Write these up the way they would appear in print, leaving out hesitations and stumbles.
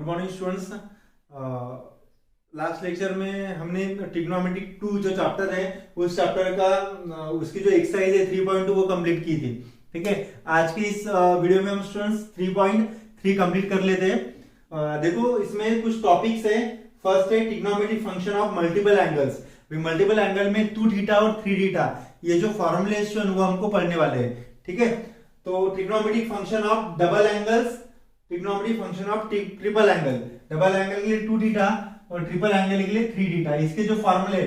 Morning students. Last lecture में हमने trigonometric 2 जो चैप्टर है उस चैप्टर का उसकी जो एक्सरसाइज है 3.2 वो कंप्लीट की थी। ठीक है, आज की इस वीडियो में हम स्टूडेंट्स 3.3 कंप्लीट कर लेते हैं। देखो इसमें कुछ टॉपिक्स है। फर्स्ट है trigonometric function of multiple angles. Multiple angle में 2 थीटा और 3 थीटा ये जो फॉर्मूले वो हमको पढ़ने वाले हैं। ठीक है, तो trigonometric function of double angles, trigonometric function of triple angle. Double angle के लिए 2 थीटा और ट्रिपल एंगल के लिए 3 थीटा। इसके जो फॉर्मूले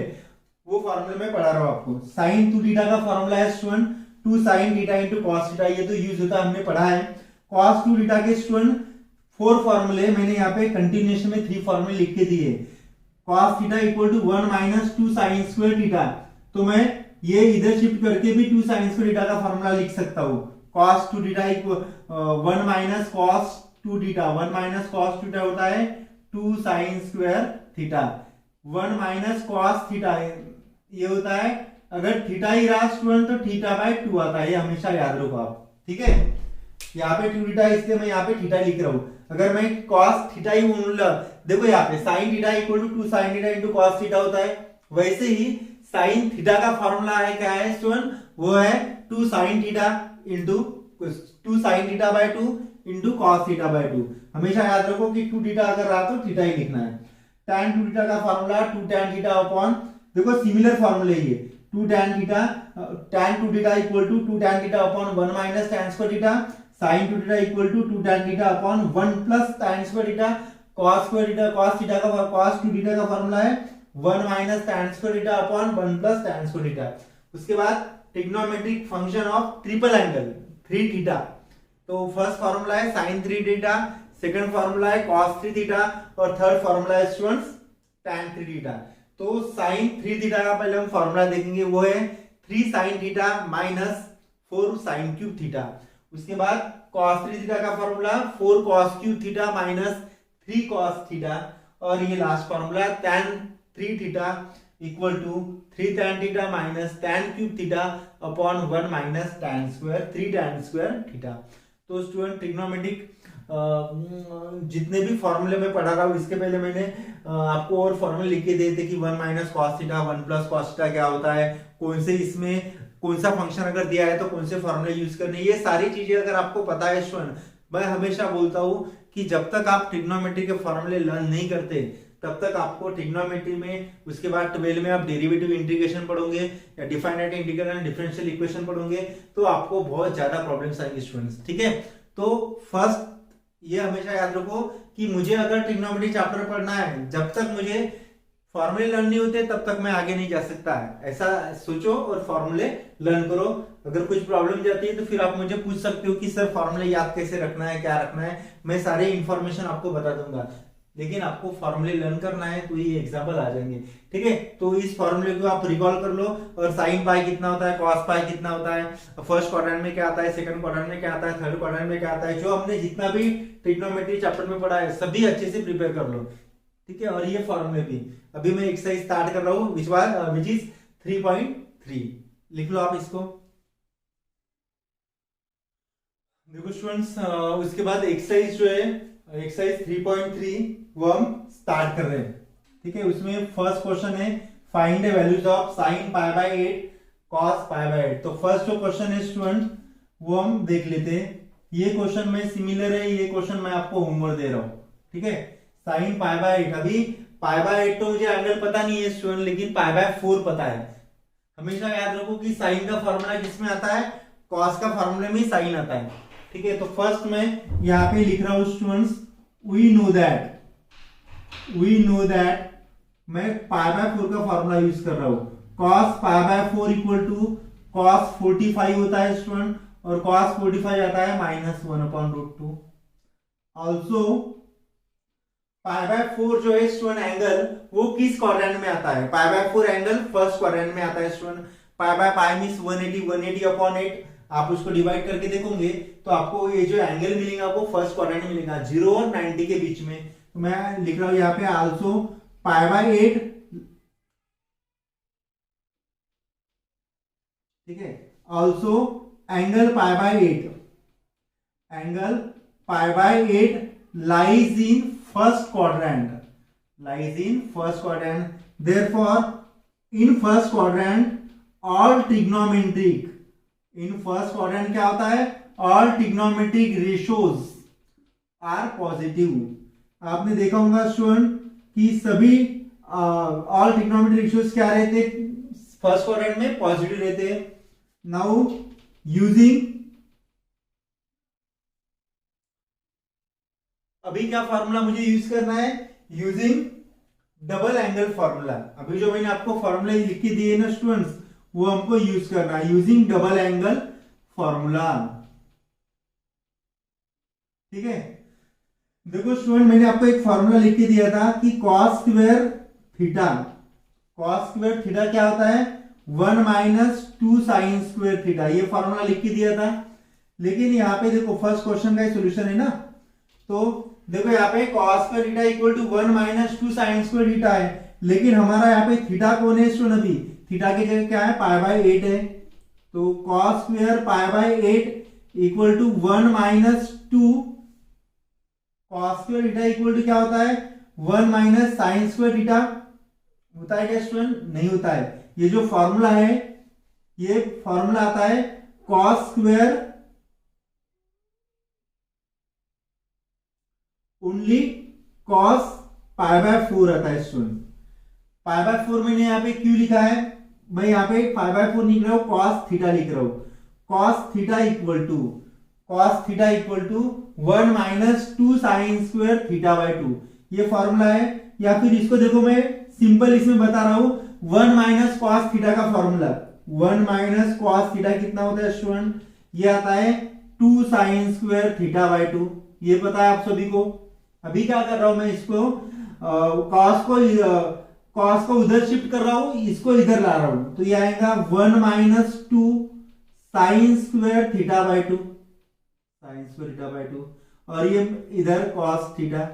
वो फॉर्मूले मैं पढ़ा रहा हूं आपको। साइन 2 थीटा का फॉर्मूला है student 2 sin theta into cos theta. ये तो यूज होता है, हमने पढ़ा है। cos 2 थीटा के स्टूडेंट 4 फॉर्मूले मैंने यहाँ पे कंटिन्यूएशन में 3 फॉर्मूले लिख के दिए। cos theta equal to 1 minus 2 sin square theta. तो मैं ये इधर शिफ्ट करके भी 2 sin स्क्वायर थीटा का फॉर्मूला लिख सकता हूँ। cos 2 theta equal 1 minus cos 2 theta, 1 minus cos theta होता है 2 sin square theta. 1 minus cos theta ये होता है, अगर थीटा ही रहा स्टूडेंट तो थीटा बाय 2 आता है। ये हमेशा याद रखो आप। ठीक है, यहाँ पे 2 थीटा इसलिए मैं यहाँ पे थीटा लिख रहा हूँ। अगर मैं cos थीटा ही देखो यहाँ पे sin theta equal to 2 sin theta into cos theta होता है। वैसे ही sin थीटा का फॉर्मूला है, क्या है स्टूडेंट, वो है 2 sin theta into 2 sin theta by 2 into cos theta by 2। हमेशा याद रखो कि 2 थीटा अगर रहा तो थीटा ही लिखना है। tan 2 थीटा का फॉर्मूला 2 tan थीटा अपॉन, देखो सिमिलर फॉर्मूला ये 2 tan theta, tan 2 theta equal to 2 tan theta upon 1 minus tan square theta. sin 2 theta equal to 2 tan theta upon 1 plus tan square theta. cos square theta, cos theta का cos 2 theta का formula है 1 minus tan square theta upon 1 plus tan square theta. उसके बाद trigonometric function of triple angle 3 theta. तो first formula है sin 3 theta, second formula है cos 3 theta और third formula है स्टूडेंट्स tan 3 थीटा। तो sin 3 थीटा का पहले हम फार्मूला देखेंगे, वो है 3 sin theta minus 4 sin cube theta. उसके बाद cos 3 थीटा का formula 4 cos cube theta minus 3 cos theta. और ये last formula tan 3 theta equal to 3 tan theta minus tan cube theta upon 1 minus tan square 3 tan square theta. तो student trigonometric जितने भी फॉर्मूले में पढ़ा रहा हूँ इसके पहले मैंने आपको और फॉर्मूले लिख के दिए थे कि 1 minus cos theta 1 plus cos theta क्या होता है, कौन से इसमें कौन सा फंक्शन अगर दिया है तो कौन से फॉर्मूले यूज करने। ये सारी चीजें अगर आपको पता है स्टूडेंट, मैं हमेशा बोलता हूँ कि जब तक आप ट्रिग्नोमेट्री के फॉर्मूले लर्न नहीं करते तब तक आपको ट्रिग्नोमेट्री में, उसके बाद 12 में आप डेरिवेटिव इंटीग्रेशन पढ़ोगे या definite integral and differential equation पढ़ोगे तो आपको बहुत ज्यादा प्रॉब्लम्स आएंगे स्टूडेंट्स। ठीक है, तो फर्स्ट ये हमेशा याद रखो कि मुझे अगर ट्रिग्नोमेट्री चैप्टर पढ़ना है, जब तक मुझे फॉर्मूले लर्न नहीं होते तब तक मैं आगे नहीं जा सकता है। ऐसा सोचो और फॉर्मूले लर्न करो। अगर कुछ प्रॉब्लम जाती है तो फिर आप मुझे पूछ सकते हो कि सर फॉर्मूले याद कैसे रखना है, क्या रखना है, मैं सारे इंफॉर्मेशन आपको बता दूंगा। लेकिन आपको फॉर्मूले लर्न करना है तो ये एग्जाम्पल आ जाएंगे। ठीक है, तो इस फॉर्मूले को आप रिकॉल कर लो। और साइन पाई कितना होता है, कॉस पाई कितना होता है, फर्स्ट क्वाड्रेंट में क्या आता है, सेकंड क्वाड्रेंट में क्या आता है, थर्ड क्वाड्रेंट में क्या आता है, जो हमने जितना भी ट्रिग्नोमेट्री चैप्टर में पढ़ा है सभी अच्छे से प्रिपेयर कर लो। ठीक है, और ये फॉर्मूले भी अभी मैं एक्सरसाइज स्टार्ट कर रहा हूँ विच इज 3.3। लिख लो आप इसको। देखो स्टूडेंट्स, उसके बाद एक्सरसाइज जो है एक्सरसाइज 3.3 वो हम स्टार्ट कर रहे हैं। ठीक है, उसमें फर्स्ट क्वेश्चन है find the values of sin pi by 8 cos pi by 8। तो फर्स्ट जो क्वेश्चन है स्टूडेंट वो हम देख लेते हैं। ये क्वेश्चन में सिमिलर है, ये क्वेश्चन मैं आपको होमवर्क दे रहा हूँ। ठीक है, sin पाई बाय 8, अभी पाई बाय 8 तो मुझे एंगल पता नहीं है स्टूडेंट, लेकिन पाई बाय 4 पता है। हमेशा याद रखो कि साइन का फॉर्मूला किसमें आता है, कॉस का फॉर्मूले में साइन आता है। ठीक है, तो फर्स्ट मैं यहाँ पे लिख रहा हूं स्टूडेंट्स, वी नो दैट मैं पाई बाय 4 का फॉर्मूला यूज कर रहा हूं। cos pi by 4 equal to cos 45 होता है स्टूडेंट, और cos 45 आता है -1/√2। ऑल्सो पाई बाय 4 जो है स्टूडेंट एंगल वो किस क्वाड्रेंट में आता है, पाई बाय 4 एंगल फर्स्ट क्वाड्रेंट में आता है student. Pi by pi means 180 upon 8। आप उसको डिवाइड करके देखोगे तो आपको ये जो एंगल मिलेगा वो फर्स्ट क्वाड्रेंट में मिलेगा 0 और 90 के बीच में। तो मैं लिख रहा हूं यहाँ पे आल्सो पाई बाय 8। ठीक है, also angle pi by 8 lies in first quadrant, lies in first quadrant. Therefore, in first quadrant, all trigonometric, in first quadrant क्या होता है? All trigonometric ratios are positive. आपने देखा होगा स्टूडेंट कि सभी all trigonometric ratios क्या रहते? फर्स्ट क्वाड्रेंट में पॉजिटिव रहते हैं. नाउ यूजिंग, अभी क्या फॉर्मूला मुझे यूज करना है? Using double angle formula. अभी जो मैंने आपको फॉर्मूला लिख के दिए ना स्टूडेंट्स, वो हमको यूज करना है. Using double angle formula. ठीक है, देखो स्टूडेंट, मैंने आपको एक फॉर्मूला लिख के दिया था कि cos square theta, cos square theta क्या होता है? 1 माइनस 2 साइन स्क्वायर थीटा. ये फॉर्मूला लिख के दिया था. लेकिन यहाँ पे देखो फर्स्ट क्वेश्चन का सोल्यूशन है ना, तो देखो यहाँ पे cos square theta equal to 1 minus 2 sine square theta है. लेकिन हमारा यहाँ पे थीटा कौन है स्टूडेंट? अभी थीटा की जगह क्या है? पाई बाय 8 है. तो cos square pi by 8 equal to 1 minus 2 cos square theta equal to क्या होता है? 1 माइनस साइन स्क्वायर थीटा. होता है क्या स्टूडेंट? नहीं होता है. ये जो फॉर्मूला है, ये फॉर्मूला आता है cos square only cos pi by 4 आता है स्टूडेंट. पाई बाय 4 मैंने यहाँ पे क्यों लिखा है? मैं यहाँ पे पाई बाय 4 लिख रहा हूँ, cos थीटा लिख रहा हूँ. cos theta equal to 1 minus 2 sine square theta by 2. ये फॉर्मूला है. या फिर इसको देखो, मैं सिंपल इसमें बता रहा हूं, 1 माइनस कॉस थीटा का फॉर्मूला. 1 माइनस कॉस थीटा कितना होता है स्टूडेंट? ये आता है 2 साइन स्क्वायर थीटा बाय 2. ये पता है आप सभी को. अभी क्या कर रहा हूं मैं? इसको कॉस को उधर शिफ्ट कर रहा हूं, इसको इधर ला रहा हूं. तो ये आएगा 1 minus 2 sine square theta by 2, sine square theta by 2, और ये इधर कॉस थीटा.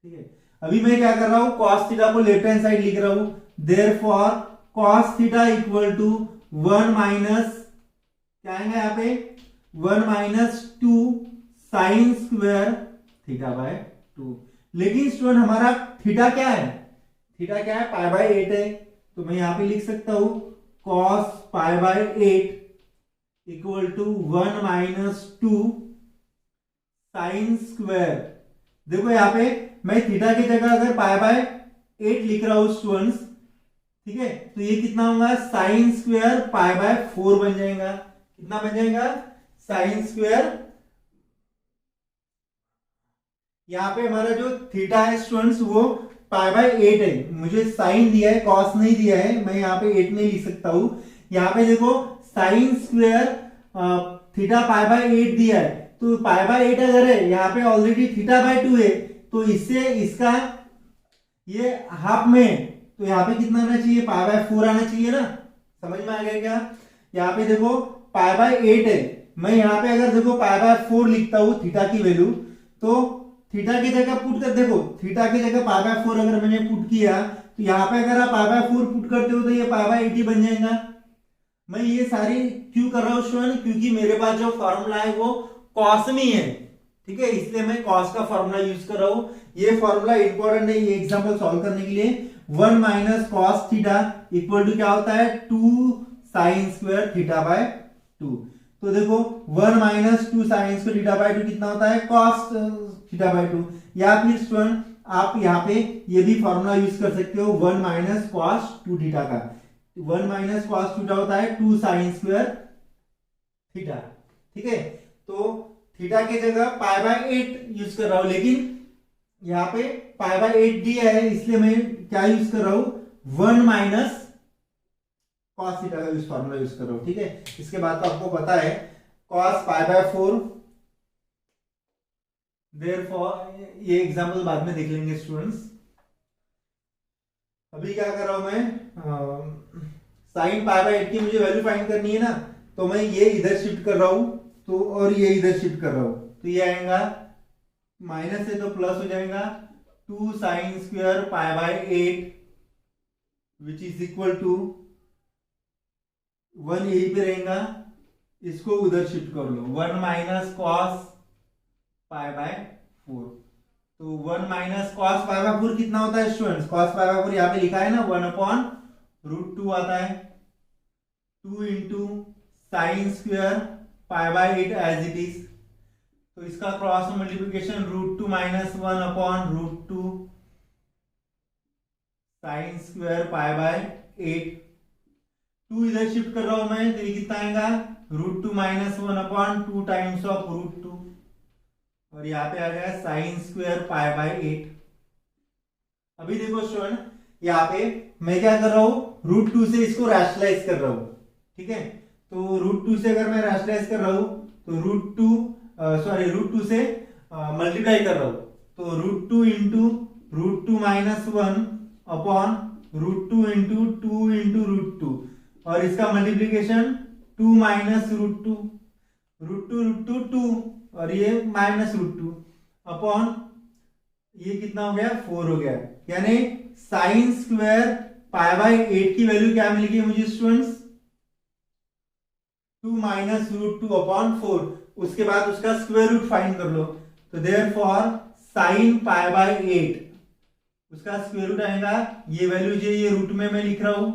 ठीक है, अभी मैं क्या कर रहा हूं? कॉस थीटा को लेफ्ट हैंड साइड लिख रहा हूं. Therefore cos theta equal to 1 minus, क्या आएगा यहाँ पे? 1 minus 2 sine square theta by 2. लेकिन स्टूडेंट हमारा थीटा क्या है? थीटा क्या है? पाई बाय 8 है. तो मैं यहां पे लिख सकता हूं cos pi by 8 equal to 1 minus 2 sine square. देखो यहाँ पे मैं थीटा की जगह अगर पाई बाय 8 लिख रहा हूं स्टूडेंट्स, ठीक है, तो ये कितना होगा? साइन स्क्वायर पाई बाय 4 बन जाएगा. कितना बन जाएगा? Sine square. यहाँ पे हमारा जो थीटा है स्टूडेंट्स, वो पाई बाय 8 है. मुझे साइन दिया है, कॉस नहीं दिया है. मैं यहाँ पे 8 नहीं लिख सकता हूं. यहाँ पे देखो sign square theta pi by 8 दिया है. तो पाई बाय 8 अगर है, यहाँ पे ऑलरेडी थीटा बाय 2 है, तो इससे इसका ये हाफ में, तो यहाँ पे कितना आना चाहिए? पाई बाय 4 आना चाहिए ना. समझ में आ गया क्या? यहाँ पे देखो पाई बाय 8 है. मैं यहाँ पे अगर देखो पाई बाय 4 लिखता हूं थीटा की वैल्यू, तो थीटा की जगह पुट कर, देखो थीटा की जगह पाई बाय 4 अगर मैंने पुट किया, तो यहाँ पे अगर आप पाई बाय 4 पुट करते हो तो ये पाई बाय 80 बन जाएगा. मैं ये सारी क्यों कर रहा हूं स्टूडेंट? क्योंकि मेरे पास जो फॉर्मूला है वो कॉस में है. ठीक है, इसलिए मैं कॉस का फॉर्मूला यूज कर रहा हूं. ये फॉर्मूला इंपॉर्टेंट है ये एग्जांपल सॉल्व करने के लिए. 1 minus cos theta equal to क्या होता है? 2 साइन स्क्वायर थीटा बाय 2. तो देखो 1 minus 2 sine square theta by 2 कितना होता है? Cos theta by 2. या फिर स्टूडेंट आप यहाँ पे ये भी फॉर्मूला यूज कर सकते हो 1 माइनस कॉस 2 थीटा का. 1 माइनस कॉस थीटा होता है 2 साइन स्क्वायर थीटा. ठीक है, तो थीटा की जगह पाई बाय 8 यूज कर रहा हूं, लेकिन यहाँ पे पाई बाय 8 दिया है, इसलिए मैं क्या यूज कर रहा हूं? 1 माइनस कॉस थीटा का फॉर्मूला यूज कर रहा हूं. ठीक है, इसके बाद तो आपको पता है कॉस पाई बाय 4. देयरफॉर ये एग्जांपल बाद में देख लेंगे स्टूडेंट्स. अभी क्या कर रहा हूं मैं? साइन पाई बाय 8 की मुझे वैल्यू फाइंड करनी है ना, तो मैं ये इधर शिफ्ट कर रहा हूं, तो और ये इधर शिफ्ट कर रहा हूं. तो ये आएगा माइनस है तो प्लस हो जाएगा 2 sine square pi by 8 which is equal to 1 यहीं पे रहेगा, इसको उधर शिफ्ट कर लो. 1 माइनस कॉस पाई बाय 4. तो 1 माइनस कॉस पाई बाय 4 कितना होता है स्टूडेंट्स? कॉस पाई बाय 4 यहाँ पे लिखा है ना, 1/√2 आता है, 2 into sine square pi by 8 as it is. तो इसका cross multiplication √2 minus 1/√2 sine square pi by 8। 2 इधर शिफ्ट कर रहा हूं मैं, तो ये कितना आएगा? √2 माइनस 1/2 टाइम्स ऑफ √2, और यहाँ पे आ गया साइन स्क्वायर पाई बाय 8। अभी देखो स्टूडेंट, यहाँ पे मैं क्या कर रहा हूं, √2 से इसको रैशनलाइज कर रहा हूं, ठीक है। तो √2 से अगर मैं रैशनलाइज कर रहा हूं तो √2 से मल्टीप्लाई कर रहा हूं, तो √2 इंटू √2 माइनस 1/√2 इंटू 2 इंटू √2, और इसका मल्टीप्लीकेशन 2 माइनस √2, √2 2, और ये माइनस √2 अपॉन ये कितना हो गया? 4 हो गया। यानी साइन स्क्वायर पाई बाय 8 की वैल्यू क्या मिल गई मुझे स्टूडेंट्स? 2 minus √2 upon 4। उसके बाद उसका स्क्वायर रूट फाइंड कर लो, तो देयरफॉर साइन पाई बाय 8 उसका स्क्वायर रूट आएगा, ये वैल्यू जो ये रूट में मैं लिख रहा हूं,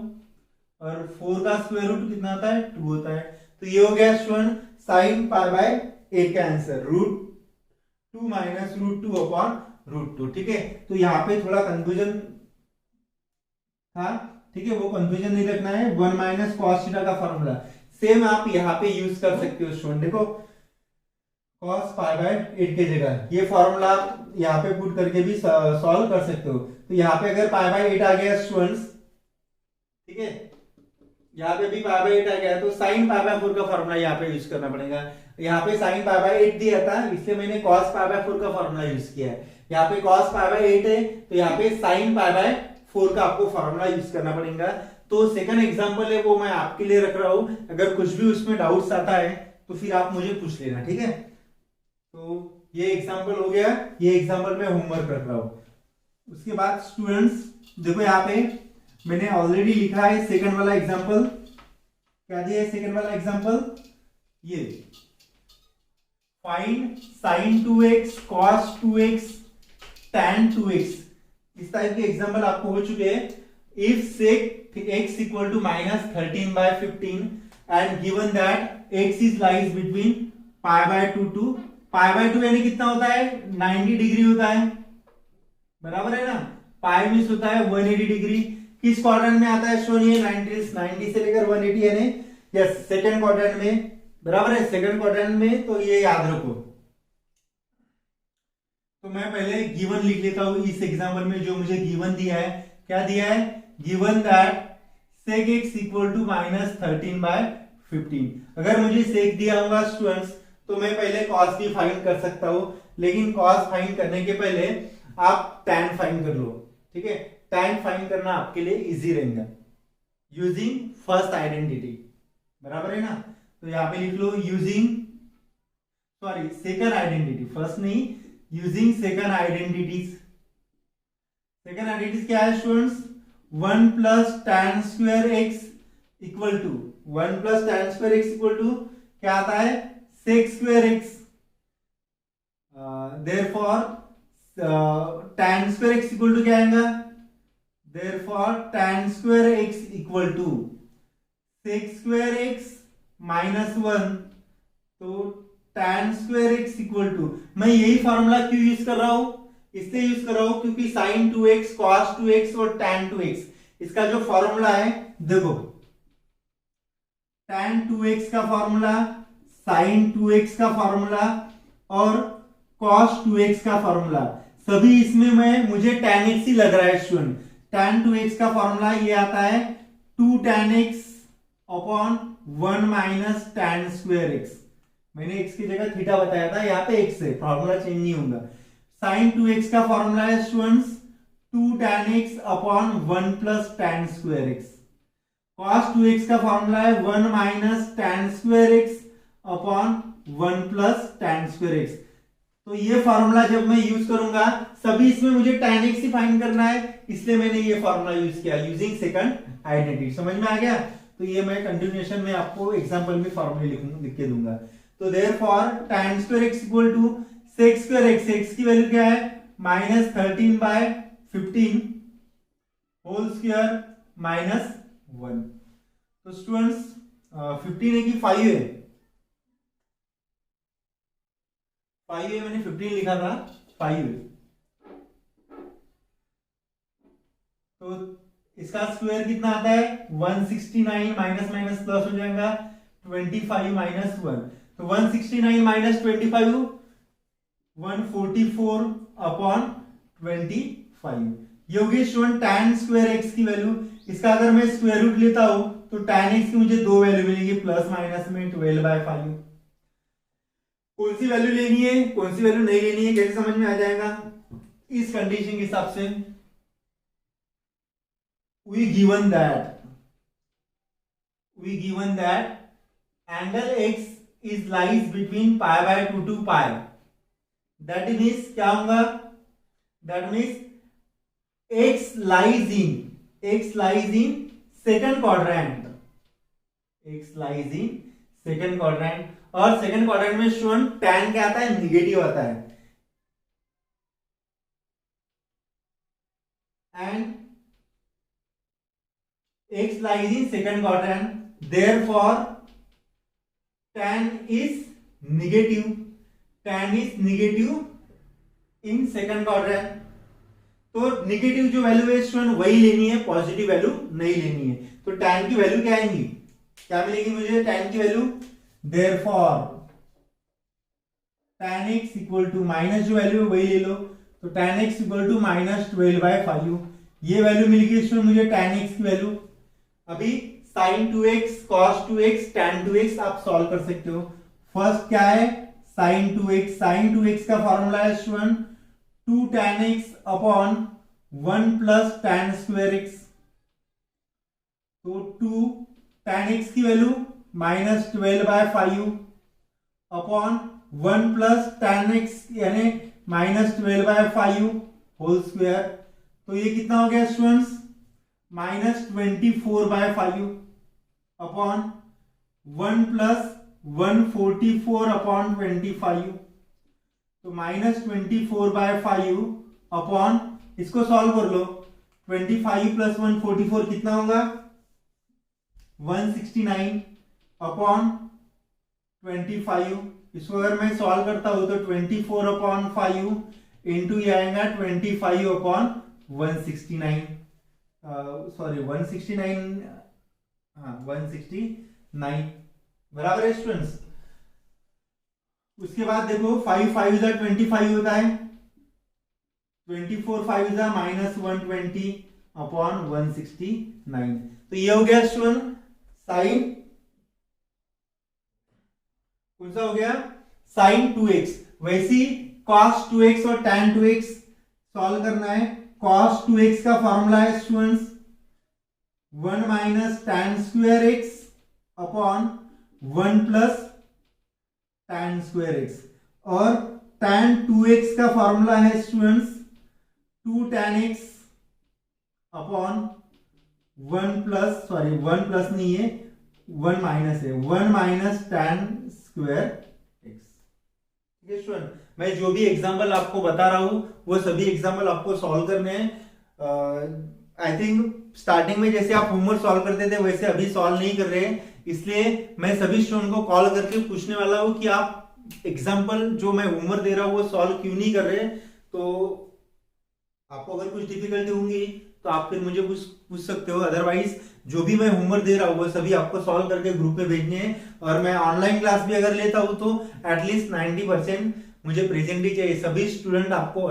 और 4 का स्क्वायर रूट कितना होता है? 2 होता है। तो ये हो गया स्टूडेंट साइन पाई बाय 8 का आंसर, √2 माइनस √2 अपॉन √2, ठीक है। तो यहाँ पे थोड़ा कंफ्यूजन था, ठीक है, वो कंफ्यूजन नहीं रखना है। 1 माइनस कॉस थीटा का फॉर्मूला सेम आप यहाँ पे यूज कर सकते हो स्टूडेंट। देखो कॉस पाई बाय 8 की जगह ये फॉर्मूला आप यहाँ पे पुट करके भी सॉल्व कर सकते हो। तो यहाँ पे अगर पाई बाय 8 आ गया स्टूडेंट्स, ठीक है, यहाँ पे भी पाई बाय 8 आ गया, तो साइन पाई बाय 4 का फॉर्मूला यहाँ पे यूज करना पड़ेगा। यहाँ पे साइन पाई बाय 8 दिया था, इसलिए मैंने कॉस पाई बाय 4 का फॉर्मूला यूज किया है। यहाँ पे कॉस पाई बाय 8 है, तो यहाँ पे साइन पाई बाय 4 का आपको फॉर्मूला यूज करना पड़ेगा। तो सेकंड एग्जांपल है वो मैं आपके लिए रख रहा हूं, अगर कुछ भी उसमें डाउट्स आता है तो फिर आप मुझे पूछ लेना, ठीक है। तो ये एग्जांपल हो गया, ये एग्जांपल मैं होमवर्क कर रहा हूं। उसके बाद स्टूडेंट्स देखो यहाँ पे मैंने ऑलरेडी लिखा है सेकंड वाला एग्जांपल। क्या दिया है सेकंड वाला एग्जांपल? ये find sin 2x cos 2x tan 2x, इस टाइप के एग्जांपल आपको हो चुके हैं। If sec x equal to minus 13 by 15 and given that x is lies between pi by 2 to pi by 2 यानी कितना होता है? 90 डिग्री होता है, बराबर है ना। पाई मीन्स होता है 180 डिग्री। किस क्वाड्रेंट में आता है स्टूडेंट? ये 90 से लेकर 180 यानी यस सेकंड क्वाड्रेंट में, बराबर है, सेकंड क्वाड्रेंट में। तो ये याद रखो। तो मैं पहले गिवन लिख लेता हूं इस एग्जांपल में जो मुझे गिवन दिया है। क्या दिया है? Given that sec x equal to minus 13 by 15। अगर मुझे sec दिया होगा स्टूडेंट्स तो मैं पहले cos भी फाइंड कर सकता हूं, लेकिन cos फाइंड करने के पहले आप tan फाइंड कर लो, ठीक है। tan फाइंड करना आपके लिए इजी रहेगा यूजिंग फर्स्ट आइडेंटिटी, बराबर है ना। तो यहां पे लिख लो यूजिंग सेकंड आइडेंटिटी, फर्स्ट नहीं, using second identities. Second identities क्या है students? 1 plus tan square x equal to 1 plus tan square x equal to क्या आता है? sec square x। Therefore tan square x equal to क्या आएगा? Therefore tan square x equal to sec square x minus 1। तो tan square x equal to, मैं यही formula क्यों use कर रहा हूं? इसलिए यूज कर रहा हूं क्योंकि sin 2x cos 2x और tan 2x इसका जो फॉर्मूला है, देखो tan 2x का फॉर्मूला, sin 2x का फॉर्मूला और cos 2x का फॉर्मूला, सभी इसमें मुझे tan x ही लग रहा है स्टूडेंट। tan 2x का फॉर्मूला ये आता है 2 tan x upon 1 minus tan square x। मैंने x की जगह थीटा बताया था, यहाँ पे x है, फॉर्मूला चेंज नहीं होगा। sin 2x का फॉर्मूला है students 2 tan x upon 1 plus tan square x। cos 2x का फॉर्मूला है 1 minus tan square x upon 1 plus tan square x। तो ये फॉर्मूला जब मैं यूज करूंगा, सभी इसमें मुझे tan x ही फाइंड करना है, इसलिए मैंने ये फॉर्मूला यूज किया यूजिंग सेकंड आइडेंटिटी। समझ में आ गया? तो ये मैं कंटिन्यूएशन में आपको एग्जांपल में फॉर्मूले लिख के दूंगा। तो therefore tan square x equal to sec square x, x की वैल्यू क्या है? -13/15 होल स्क्वायर -1। तो स्टूडेंट्स 15 है कि 5 है? 5 है, मैंने 15 लिखा था, 5 है। तो इसका स्क्वायर कितना आता है? 169, माइनस माइनस प्लस हो जाएगा 25 -1। तो 169 - 25 144 अपॉन 25। ये होगी स्टूडेंट tan स्क्वायर एक्स की वैल्यू। इसका अगर मैं स्क्वायर रूट लेता हूं तो tan x की मुझे दो वैल्यू मिलेगी, प्लस माइनस में 12/5। कौन सी वैल्यू लेनी है, कौन सी वैल्यू नहीं लेनी है, कैसे समझ में आ जाएगा? इस कंडीशन के हिसाब से we given that angle x is lies between π/2 to π, that means क्या होगा? that means x lies in second quadrant, और सेकंड क्वाड्रेंट में स्टूडेंट tan क्या आता है? निगेटिव आता है। And x lies in second quadrant, therefore tan is negative in second quadrant। तो नेगेटिव जो वैल्यू है स्टूडेंट वही लेनी है, पॉजिटिव वैल्यू नहीं लेनी है। तो tan की वैल्यू क्या आएंगी, क्या मिलेगी मुझे tan की value? therefore tan x equal to minus जो वैल्यू है वही ले लो, तो tan x इक्वल टू -12/5। ये वैल्यू मिल गई स्टूडेंट मुझे tan x की वैल्यू। अभी sin 2x cos 2x tan 2x आप सॉल्व कर सकते हो। फर्स्ट क्या है? sin 2x का फॉर्मूला है student 2 tan x upon 1 plus tan square x। तो 2 tan x की value -12/5 upon 1 plus tan x यानी -12/5 होल स्क्वायर। तो ये कितना हो गया स्टूडेंट्स? -24/5 upon 1 plus 144 upon 25। तो -24/5 अपॉन, इसको सॉल्व कर लो, 25 प्लस 144 कितना होगा? 169 अपॉन 25। इसको अगर मैं सॉल्व करता हूं तो 24/5 इंटू ये आएगा 25/169, सॉरी 169, हाँ 169 बराबर है स्टूडेंट्स। उसके बाद देखो 5 5 जा 25 होता है, 24 5 जा -120 अपॉन 169। तो ये हो गया स्टूडेंट साइन, कौन सा हो गया? Sign 2x। वैसे cos 2x और tan 2x सॉल्व करना है। cos 2x का फॉर्मूला है students 1 minus tan square x upon 1 plus tan square x, और tan 2x का फॉर्मूला है students 2 tan x upon 1 plus, sorry 1 plus नहीं है, 1 माइनस है, 1 माइनस tan स्क्वायर x। ठीक है स्टूडेंट, मैं जो भी एग्जांपल आपको बता रहा हूं वो सभी एग्जांपल आपको सॉल्व करने हैं। आई थिंक स्टार्टिंग में जैसे आप होमवर्क सॉल्व करते थे वैसे अभी सॉल्व नहीं कर रहे हैं, इसलिए मैं सभी स्टूडेंट को कॉल करके पूछने वाला हूं कि आप एग्जांपल जो मैं होमवर्क दे रहा हूं वो सॉल्व क्यों नहीं कर रहे। तो आपको अगर कुछ डिफिकल्टी होंगी तो आप फिर मुझे पूछ सकते हो, अदरवाइज जो भी मैं होमवर्क दे रहा हूँ वो सभी आपको सॉल्व करके ग्रुप में भेजने हैं। और मैं ऑनलाइन क्लास भी अगर लेता हूँ तो एटलीस्ट 90% मुझे प्रेजेंट ही चाहिए, सभी स्टूडेंट आपको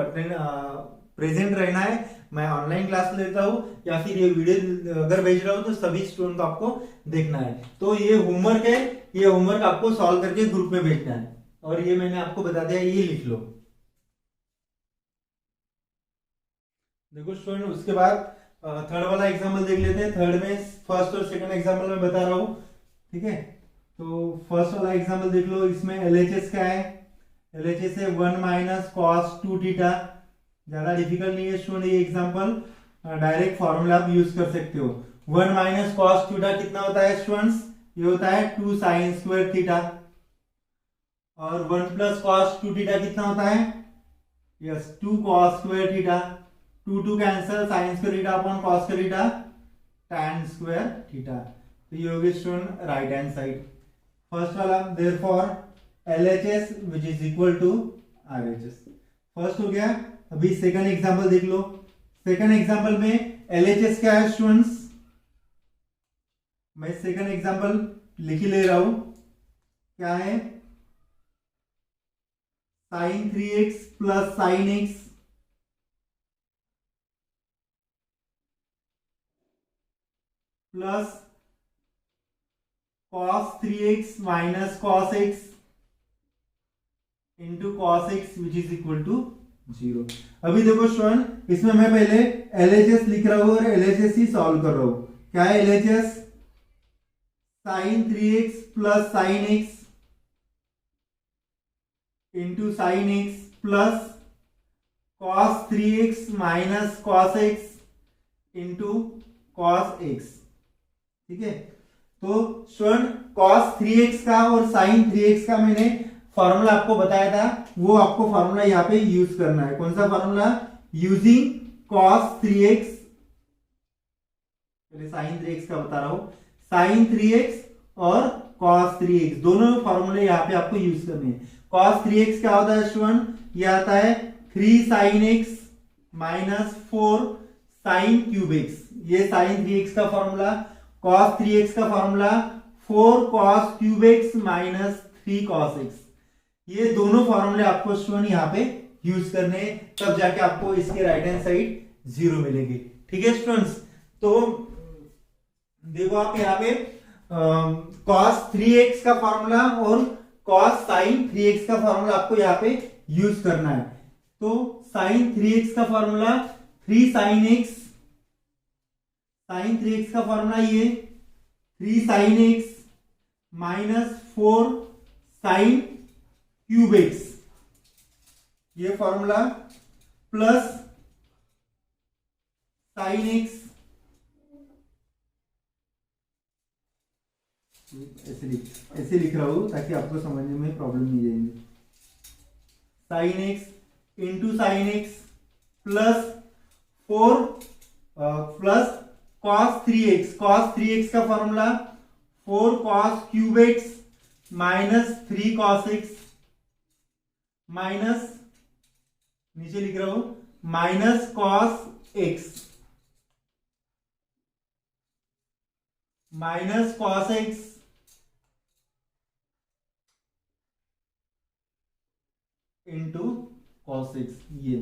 प्रेजेंट रहना है। मैं ऑनलाइन क्लास लेता हूँ या फिर ये वीडियो अगर भेज रहा हूँ तो सभी स्टूडेंट को आपको देखना है। तो ये होमवर्क है, ये होमवर्क आपको सॉल्व करके ग्रुप में भेजना है, और ये मैंने आपको बता दिया, ये लिख लो। देखो स्टूडेंट, उसके बाद थर्ड वाला एग्जाम्पल देख लेते हैं। थर्ड में फर्स्ट और सेकंड एग्जाम्पल में बता रहा हूँ, ठीक है। तो फर्स्ट वाला एग्जाम्पल देख लो, इसमें LHS क्या है? LHS है 1 माइनस कॉस 2 थीटा। ज्यादा डिफिकल्ट नहीं है स्टूडेंट ये एग्जाम्पल, डायरेक्ट फॉर्मूला आप यूज कर सकते हो। 1 माइनस कॉस थीटा कितना होता है स्टूडेंट्स? ये होता है 2 साइन स्क्वायर थीटा। और 1 प्लस कॉस 2 थीटा कितना होता है? Yes 2 cos square theta, 2 cancel, sine square theta upon cos square theta, tan square theta. तो ये होगी student right hand side. First वाला therefore LHS which is equal to RHS। First हो गया। अभी सेकंड एग्जांपल देख लो। सेकंड एग्जांपल में LHS क्या है स्टूडेंट्स, मैं सेकंड एग्जांपल लिख ही ले रहा हूं। क्या है, sin 3x plus sin x plus cos 3x minus cos x into cos x which is equal to 0। अभी देखो स्टूडेंट, इसमें मैं पहले LHS लिख रहा हूं और LHS ही सॉल्व कर रहा हूं। क्या है LHS, sin 3x plus sin x into sin x plus cos 3x minus cos x into cos x। ठीक है, तो स्टूडेंट cos 3x का और sin 3x का मैंने फॉर्मूला आपको बताया था, वो आपको फॉर्मूला यहाँ पे यूज करना है। कौन सा फॉर्मूला, यूजिंग cos 3x, पहले sin 3x का बता रहा हूं, sin 3x और cos 3x दोनों फॉर्मूले यहाँ पे आपको यूज करने हैं। cos 3x क्या होता है स्टूडेंट, ये आता है 3 sin x minus 4 sin cube x, ये sin 3x का फॉर्मूला। cos 3x का formula 4 cos cube x minus 3 cos x। ये दोनों फॉर्मूले आपको स्टूडेंट यहाँ पे यूज करने हैं, तब जाके आपको इसके राइट हैंड साइड 0 मिलेगी। ठीक है स्टूडेंट्स, तो देखो आप यहाँ पे cos 3x का फॉर्मूला और cos sin 3x का फॉर्मूला आपको यहाँ पे यूज करना है। तो sin 3x का formula 3 sin x, sin 3x का फॉर्मूला ये 3 sin x minus 4 sin cube x, ये फॉर्मूला प्लस sin x, ऐसे लिख रहा हूं ताकि आपको समझने में प्रॉब्लम नहीं जाएगी। sin x into sin x plus 4 plus cos 3x, cos 3x का formula 4 cos cube x minus 3 cos x minus, नीचे लिख रहा हूं, minus cos x minus cos x into cos x। ये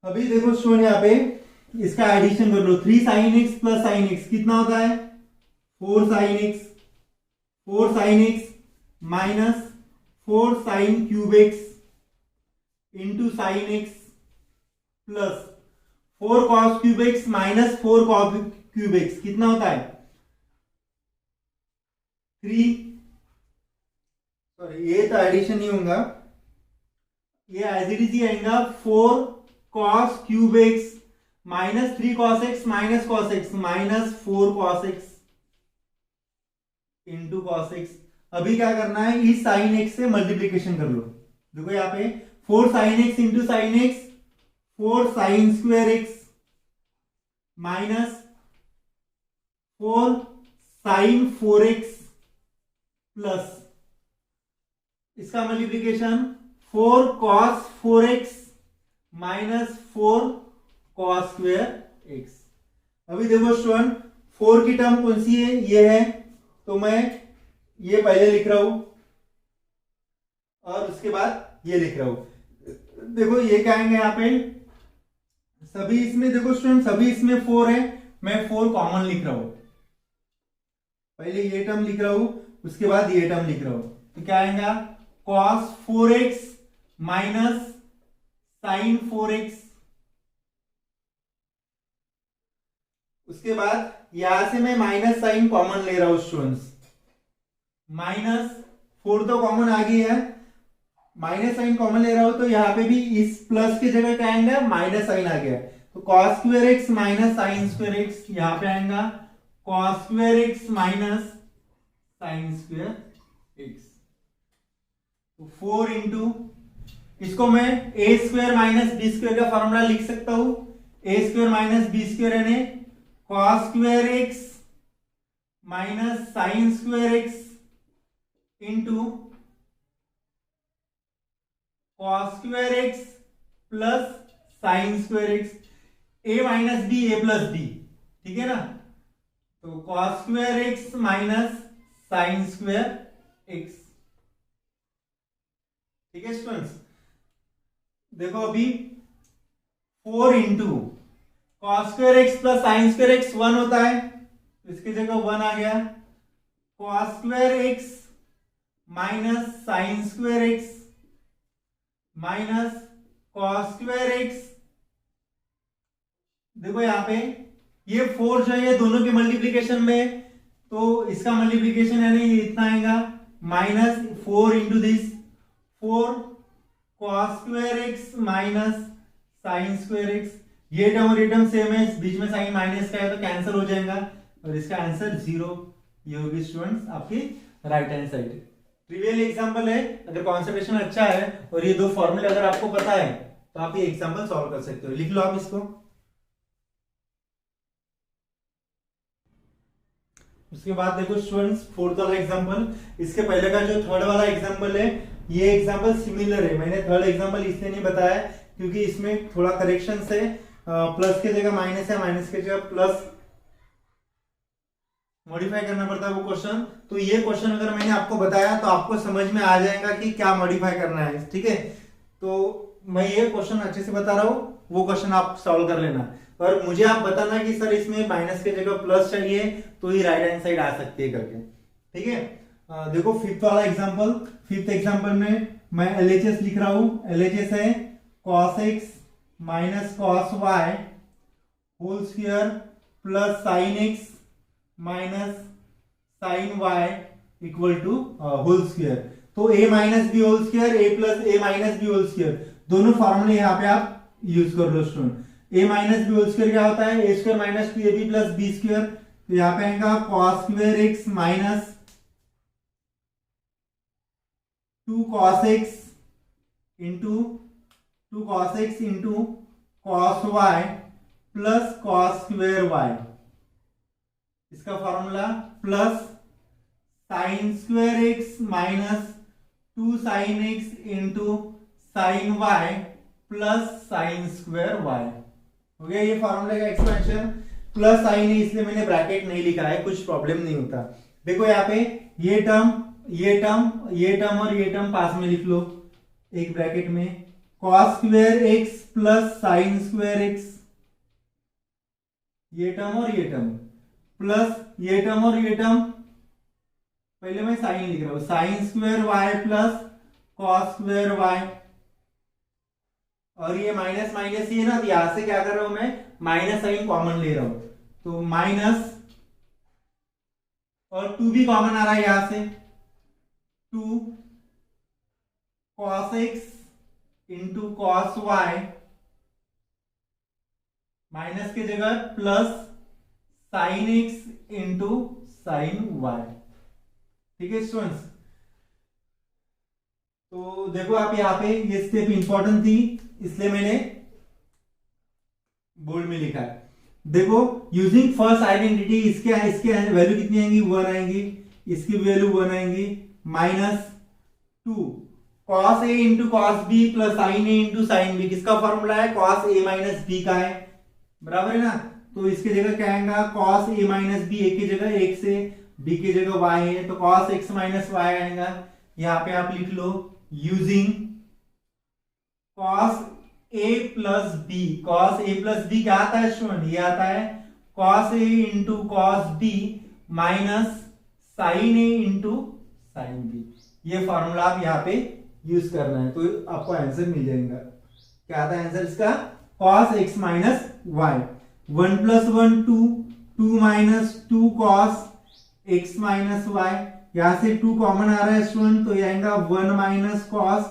अभी देखो स्टूडेंट यहाँ पे इसका एडिशन कर लो। 3 sin x plus sin x कितना होता है, 4 sin x, 4 sin x minus 4 sin cube x into sin x plus 4 cos cube x minus 4 cos cube x कितना होता है 3, सॉरी ये तो एडिशन नहीं होगा, ये एज इट इज ही आएगा 4 cos cube x minus 3 cos x minus cos x minus 4 cos x into cos x। अभी क्या करना है, इस sin x से मल्टीप्लीकेशन कर लो। देखो यहाँ पे 4 sin x into sin x 4 sin square x minus 4 sin 4x plus इसका multiplication 4 cos 4x minus 4 cos square x। अभी देखो स्टूडेंट 4 की टर्म कौन सी है, ये है, तो मैं ये पहले लिख रहा हूं और उसके बाद ये लिख रहा हूं। देखो ये क्या आएंगे यहाँ पे, सभी इसमें देखो स्टूडेंट सभी इसमें 4 है, मैं 4 कॉमन लिख रहा हूं, पहले ये टर्म लिख रहा हूं उसके बाद ये टर्म लिख रहा हूं। तो क्या आएगा cos 4x minus sin 4x, उसके बाद यहां से मैं माइनस साइन कॉमन ले रहा हूं स्टूडेंट्स, माइनस 4 तो कॉमन आ गई है, माइनस साइन कॉमन ले रहा हूं तो यहाँ पे भी इस प्लस की जगह क्या आएगा माइनस साइन आ गया, तो cos square x minus sine square x, यहाँ पे आएगा cos square x minus sine square x. तो 4 इंटू इसको मैं A square minus B square का फॉर्मूला लिख सकता हूं। A square minus B square यानी cos square x minus sine square x into cos square x plus sine square x. A minus B A plus B, ठीक है ना। तो cos square x minus sine square x, ठीक है students. देखो अभी 4 into cos square x plus sine square x 1 होता है, इसकी जगह 1 आ गया। Cos square x minus sine square x minus cos square x. देखो यहां पे ये 4 जो है दोनों के मल्टीप्लीकेशन में, तो इसका मल्टीप्लीकेशन यानी इतना आएगा minus 4 into this 4 cos square x minus sine square x. ये टर्म और ये टर्म सेम है, बीच में साइन माइनस का है तो कैंसिल हो जाएगा और इसका आंसर 0 ये होगी स्टूडेंट्स आपकी right hand side. Trivial example है, अगर कॉन्सेंट्रेशन अच्छा है और ये दो फॉर्मूले अगर आपको पता है तो आप ये एग्जांपल सॉल्व कर सकते हो। लिख लो आप इसको। उसके बाद देखो स्टूडेंट्स फोर्थ वाला एग्जांपल, इसके पहले का जो थर्ड वाला एग्जांपल है ये एग्जांपल सिमिलर है। मैंने थर्ड एग्जांपल इसलिए नहीं बताया क्योंकि इसमें थोड़ा करेक्शन है, प्लस के जगह माइनस है, माइनस के जगह प्लस मॉडिफाई करना पड़ता है वो क्वेश्चन। तो ये क्वेश्चन अगर मैंने आपको बताया तो आपको समझ में आ जाएगा कि क्या मॉडिफाई करना है, ठीक है। तो मैं ये क्वेश्चन अच्छे से बता रहा हूँ, वो क्वेश्चन आप सॉल्व कर लेना और मुझे आप बताना कि सर इसमें माइनस के जगह प्लस चाहिए तो ही राइट हैंड साइड आ सकती है करके, ठीक है। देखो फिफ्थ वाला एग्जांपल, फिफ्थ एग्जांपल में मैं LHS लिख रहा हूं। LHS है cos x minus cos y whole square plus sine x minus sine y equal to whole square. तो a minus B whole square a plus a minus B whole square दोनों फॉर्मूले यहाँ पे आप यूज कर लो student. a minus B whole square क्या होता है, a square minus 2ab plus b square. तो यहाँ पे आएगा cos square x minus 2 cos x into cos y plus cos square y। इसका formula plus sine square x minus 2 sine x into sine y plus sine square y हो गया। ये फॉर्मूले का एक्सपेंशन। प्लस साइन है इसलिए मैंने bracket नहीं लिखा है, कुछ प्रॉब्लम नहीं होता। देखो यहाँ पे ये टर्म और ये टर्म पास में लिख लो एक ब्रैकेट में। cos square x plus sine square x, ये टर्म और ये टर्म प्लस ये टर्म और ये टर्म, पहले मैं साइन लिख रहा हूं, sign square y plus cos square y। और ये माइनस माइनस ही है ना, तो यहां से क्या कर रहा हूं मैं, माइनस साइन कॉमन ले रहा हूं, तो माइनस और 2 भी कॉमन आ रहा है यहां से, 2 cos x into cos y minus के जगह plus sine x into sine y, ठीक है स्टूडेंट्स। तो देखो आप यहाँ पे ये स्टेप इंपॉर्टेंट थी इसलिए मैंने बोर्ड में लिखा है। देखो यूजिंग फर्स्ट आइडेंटिटी इसके वैल्यू कितनी आएंगी, 1 आएंगी, इसकी वैल्यू 1 आएंगी, minus 2 cos a into cos b plus sine a into sine b. किसका फॉर्मूला है, cos a माइनस बी का है, बराबर है ना। तो इसके जगह क्या आएगा, cos a minus B, a की जगह x है, b की जगह y है, तो cos x माइनस y आएगा। यहाँ पे आप लिख लो using cos a plus b. cos a plus b क्या आता है स्टूडेंट, ये आता है cos a into cos b minus sine a into sine b. ये फॉर्मूला आप यहाँ पे यूज करना है तो आपको आंसर मिल जाएगा। क्या आता है आंसर इसका, cos x minus y, 1 plus 1 2, 2 minus 2 cos x minus y। यहां से 2 कॉमन आ रहा है स्टूडेंट, तो ये आएगा 1 minus cos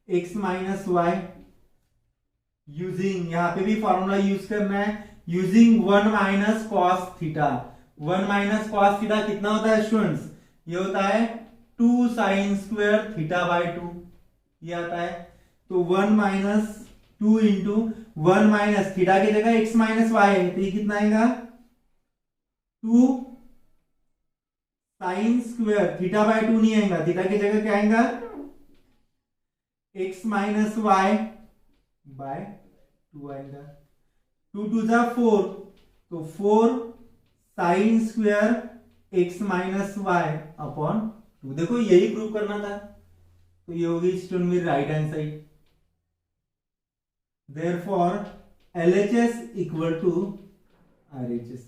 x minus y। Using, यहाँ पे भी फॉर्मूला यूज करना है, using 1 minus cos theta. 1 minus cos theta कितना होता है स्टूडेंट्स, ये होता है 2 साइन स्क्वायर थीटा बाय 2, ये आता है। तो 1 माइनस 2 इंटू 1 माइनस थीटा की जगह x माइनस वाई है, तो ये कितना आएगा 2 साइन स्क्वायर, थीटा बाय 2 नहीं आएगा, थीटा की जगह क्या आएगा x माइनस वाई बाय 2 आएगा। 2 टू जा 4, तो 4 sine square x minus y upon 2। देखो यही प्रूव करना था, तो ये होगी स्टूडेंट मेरी right hand side. Therefore LHS equal to RHS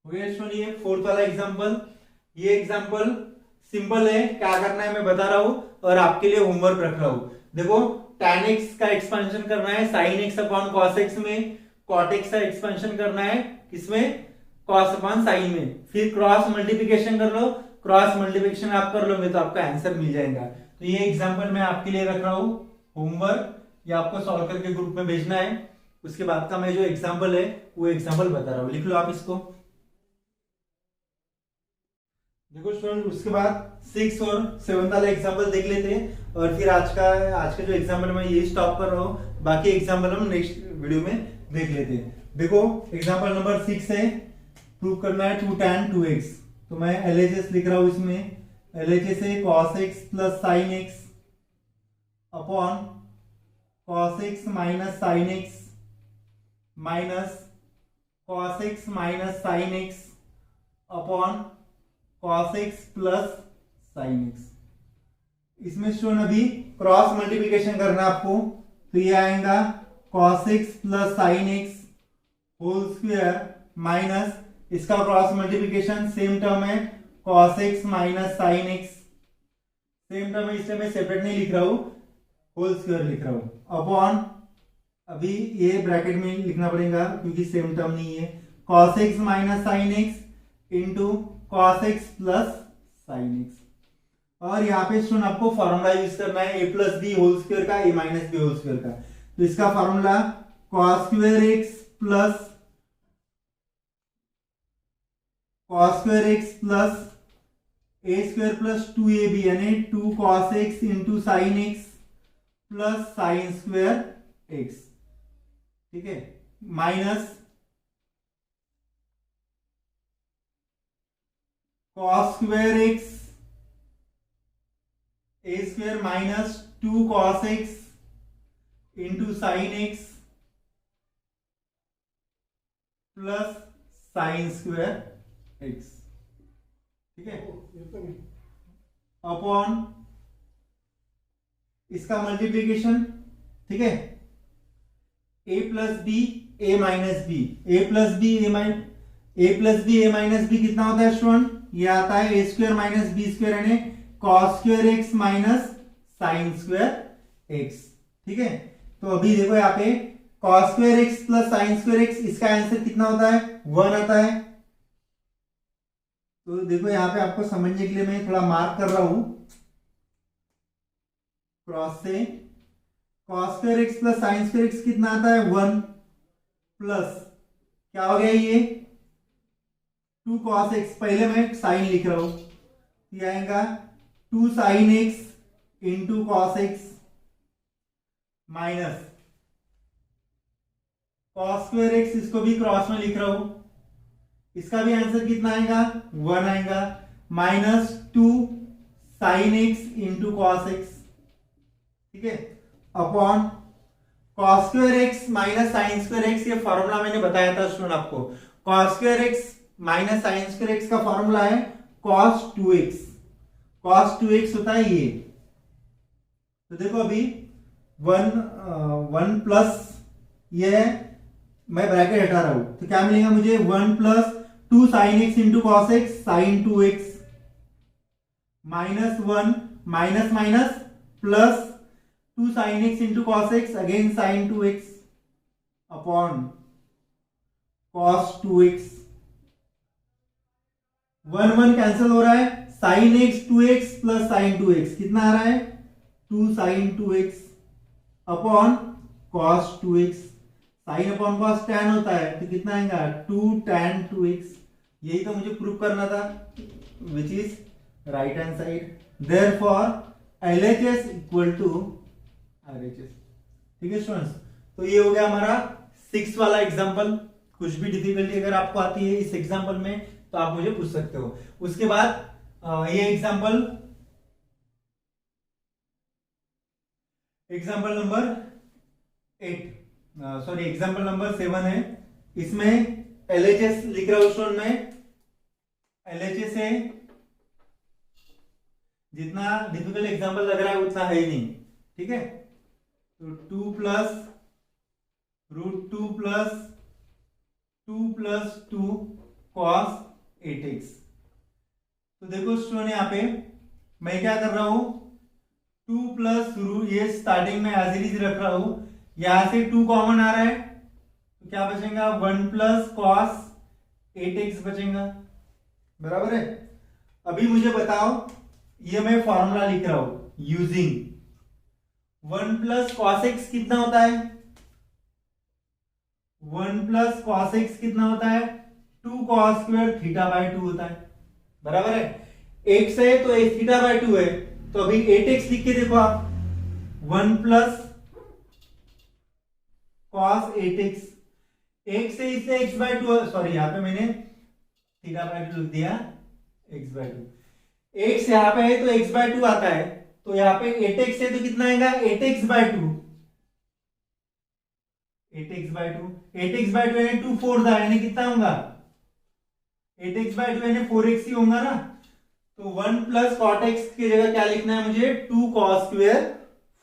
हो गया स्टूडेंट। ये फोर्थ वाला एग्जांपल, ये एग्जांपल सिंपल है, क्या करना है मैं बता रहा हूं और आपके लिए होमवर्क रख रहा हूं। देखो tan x का एक्सपेंशन करना है sin x upon cos x में, cot x का एक्सपेंशन करना है किसमें cos अपॉन sin में, फिर क्रॉस मल्टीप्लिकेशन कर लो, क्रॉस मल्टीप्लिकेशन आप कर लोगे तो आपका आंसर मिल जाएगा। तो ये एग्जांपल मैं आपके लिए रख रहा हूं होमवर्क, ये आपको सॉल्व करके ग्रुप में भेजना है। उसके बाद का मैं जो एग्जांपल है वो एग्जांपल बता रहा हूं, लिख लो आप इसको। देखो स्टूडेंट उसके बाद 6 और 7 वाला एग्जांपल देख लेते हैं और फिर आज का जो एग्जांपल मैं ये स्टॉप कर रहा हूं, बाकी एग्जांपल हम नेक्स्ट वीडियो में देख लेते हैं। देखो एग्जांपल नंबर 6 है, प्रूव करना है 2 tan 2x, तो मैं LHS लिख रहा हूं इसमें। LHS है cos x plus sin x upon cos x minus sin x minus cos x minus sin x upon cos x plus sin x। इसमें स्टूडेंट अभी क्रॉस मल्टीप्लिकेशन करना है आपको, तो ये आएगा cos x plus sin x whole square minus इसका cross multiplication same term है cos x minus sin x, same term है इसलिए मैं सेपरेट नहीं लिख रहा हूं, होल स्क्वायर लिख रहा हूं अपॉन, अभी ये ब्रैकेट में लिखना पड़ेगा क्योंकि सेम टर्म नहीं है, cos x minus sin x into cos x plus sin x। और यहाँ पे स्टूडेंट आपको फॉर्मूला यूज करना है a plus B whole square का, a minus B whole square का। तो इसका formula cos square x plus cos square x प्लस a स्क्वायर प्लस 2ab यानी 2 cos x into sin x plus sine square x, ठीक है, minus cos square x a square minus 2 cos x into sine x plus sine square x, ठीक है, upon इसका multiplication, ठीक है, a plus B a minus B, a plus B a minus B कितना होता है स्टूडेंट, ये आता है a square minus B square यानी cos square x minus sine square x, ठीक है। तो अभी देखो यहाँ पे cos square x plus sine square x, इसका आंसर कितना होता है 1 आता है। तो देखो यहाँ पे आपको समझने के लिए मैं थोड़ा मार्क कर रहा हूं क्रॉस से, cos square x plus sine square x कितना आता है 1 प्लस क्या हो गया ये 2 cos x, पहले मैं साइन लिख रहा हूं, ये आएगा 2 sine x into cos x minus cos square x, इसको भी क्रॉस में लिख रहा हूं, इसका भी आंसर कितना आएगा 1 आएगा, minus 2 sine x into cos x, ठीक है, upon cos square x minus sine square x, ये फॉर्मूला मैंने बताया था स्टूडेंट आपको, cos square x minus sine square x का फॉर्मूला है cos 2x, cos 2x होता है ये। तो देखो अभी 1 प्लस ये है, मैं ब्रैकेट हटा रहा हूं, तो क्या मिलेगा मुझे 1 plus 2 sine x into cos x sine 2x minus 1 minus minus plus 2 sine x into cos x again sine 2x upon cos 2x, 1 1 cancel हो रहा है, sign x 2x plus sign 2x कितना आ रहा है 2 sine 2x upon cos 2x, sine upon cos tan होता है तो कितना आएगा 2 tan 2x, यही तो मुझे प्रूव करना था which is right hand side. Therefore LHS equal to RHS। ठीक है स्टूडेंट्स, तो ये हो गया हमारा 6 वाला एग्जाम्पल। कुछ भी डिफिकल्टी अगर आपको आती है इस एग्जाम्पल में तो आप मुझे पूछ सकते हो। उसके बाद ये एग्जाम्पल नंबर 7 है। इसमें LHS लिख रहा हूं स्टूडेंट में। LHS है, जितना डिफिकल्ट एग्जाम्पल लग रहा है उतना है ही नहीं। ठीक है, तो 2 plus root 2 plus 2 cos 8x। तो देखो स्टूडेंट यहाँ पे मैं क्या कर रहा हूं, 2 प्लस रूट, ये स्टार्टिंग में एज इट इज रख रहा हूं। यहां से 2 कॉमन आ रहा है तो क्या बचेगा, 1 प्लस cos 8x बचेगा। बराबर है। अभी मुझे बताओ, ये मैं फॉर्मूला लिख रहा हूं यूजिंग 1 प्लस cos x कितना होता है, 1 प्लस cos x कितना होता है, 2 cos स्क्वायर थीटा बाय 2 होता है। बराबर है। x है तो x थीटा बाय 2 है, तो अभी 8x लिख के देखो आप, 1 प्लस cos 8x, x है इससे x बाय 2, सॉरी यहां पे मैंने थीटा बाय 2 लिख दिया, x बाय 2। x यहां पे है तो x बाय 2 आता है, तो यहां पे 8x है तो कितना आएगा, 8x bye 2, 8x bye 2, 8x bye 2 यानी 2 4 यानी कितना होगा, 8x बाय 2 यानी 4x ही होगा ना। तो 1 प्लस cot x की जगह क्या लिखना है मुझे, 2 cos स्क्वायर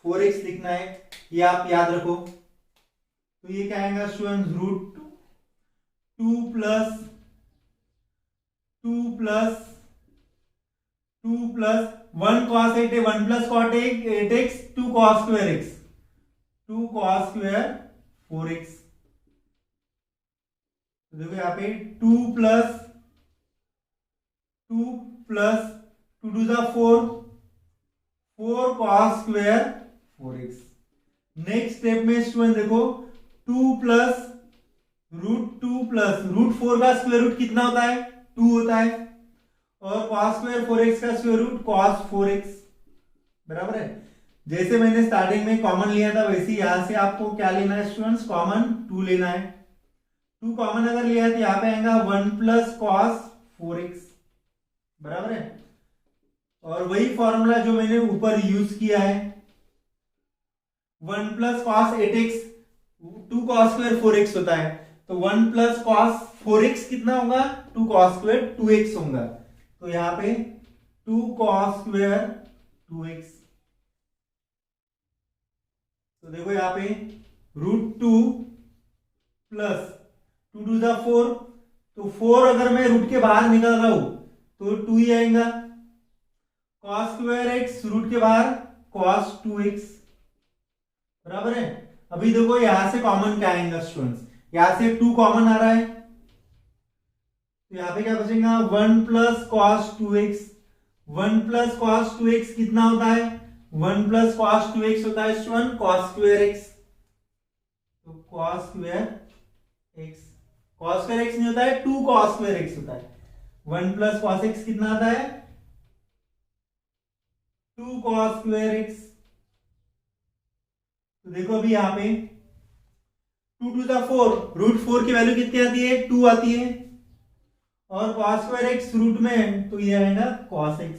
4x लिखना है, ये आप याद रखो। तो ये क्या आएगा स्टूडेंट, रूट 2 प्लस 1 cos 8 है, 1 प्लस cot 8x, 2 cos square x, 2 cos square 4x। तो देखो यहाँ पे 2 plus 2 to the 4 cos square 4x। Next step में स्टूडेंट देखो, 2 प्लस रूट 4 का स्क्वायर रूट कितना होता है, 2 होता है, और cos स्क्वायर 4x का स्क्वायर रूट cos 4x। बराबर है। जैसे मैंने स्टार्टिंग में कॉमन लिया था वैसे यहां से आपको क्या लेना है स्टूडेंट्स, कॉमन 2 लेना है। 2 कॉमन अगर लिया तो यहाँ पे आएगा 1 प्लस cos 4x। बराबर है। और वही फॉर्मूला जो मैंने ऊपर यूज किया है, 1 plus cos 8x, 2 cos square 4x होता है, तो 1 प्लस cos 4x कितना होगा, 2 cos स्क्वायर 2x होगा। तो यहां पे 2 cos स्क्वायर 2x। तो देखो यहां पे रूट 2 प्लस 2 टू द 4, तो 4 अगर मैं रूट के बाहर निकल रहा हूं तो 2 ही आएगा, cos स्क्वायर x रूट के बाहर cos 2x। बराबर है। अभी देखो यहां से कॉमन क्या आएगा स्टूडेंट्स, यहां से 2 कॉमन आ रहा है, तो यहां पे क्या बचेगा, 1 plus cos 2x। 1 plus cos 2x कितना होता है, 1 प्लस cos 2x होता है स्टूडेंट cos स्क्वायर x। तो cos square x, cos square x नहीं होता है, 2 cos स्क्वायर x होता है। 1 प्लस cos x कितना आता है, 2 cos स्क्वायर x। तो देखो अभी यहां पे 2 टू द 4, रूट 4 की वैल्यू कितनी आती है, 2 आती है, और cos स्क्वायर x रूट में तो ये आएगा cos x,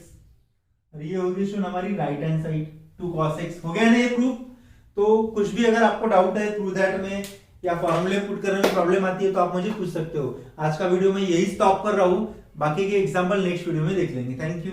और ये होगी सुन हमारी right hand side 2 cos x। हो गया ना ये प्रूफ। तो कुछ भी अगर आपको डाउट है प्रूव दैट में या फॉर्मूले पुट करने में प्रॉब्लम आती है तो आप मुझे पूछ सकते हो। आज का वीडियो में यही स्टॉप कर रहा हूं, बाकी के एग्जांपल नेक्स्ट वीडियो में देख लेंगे। Thank you.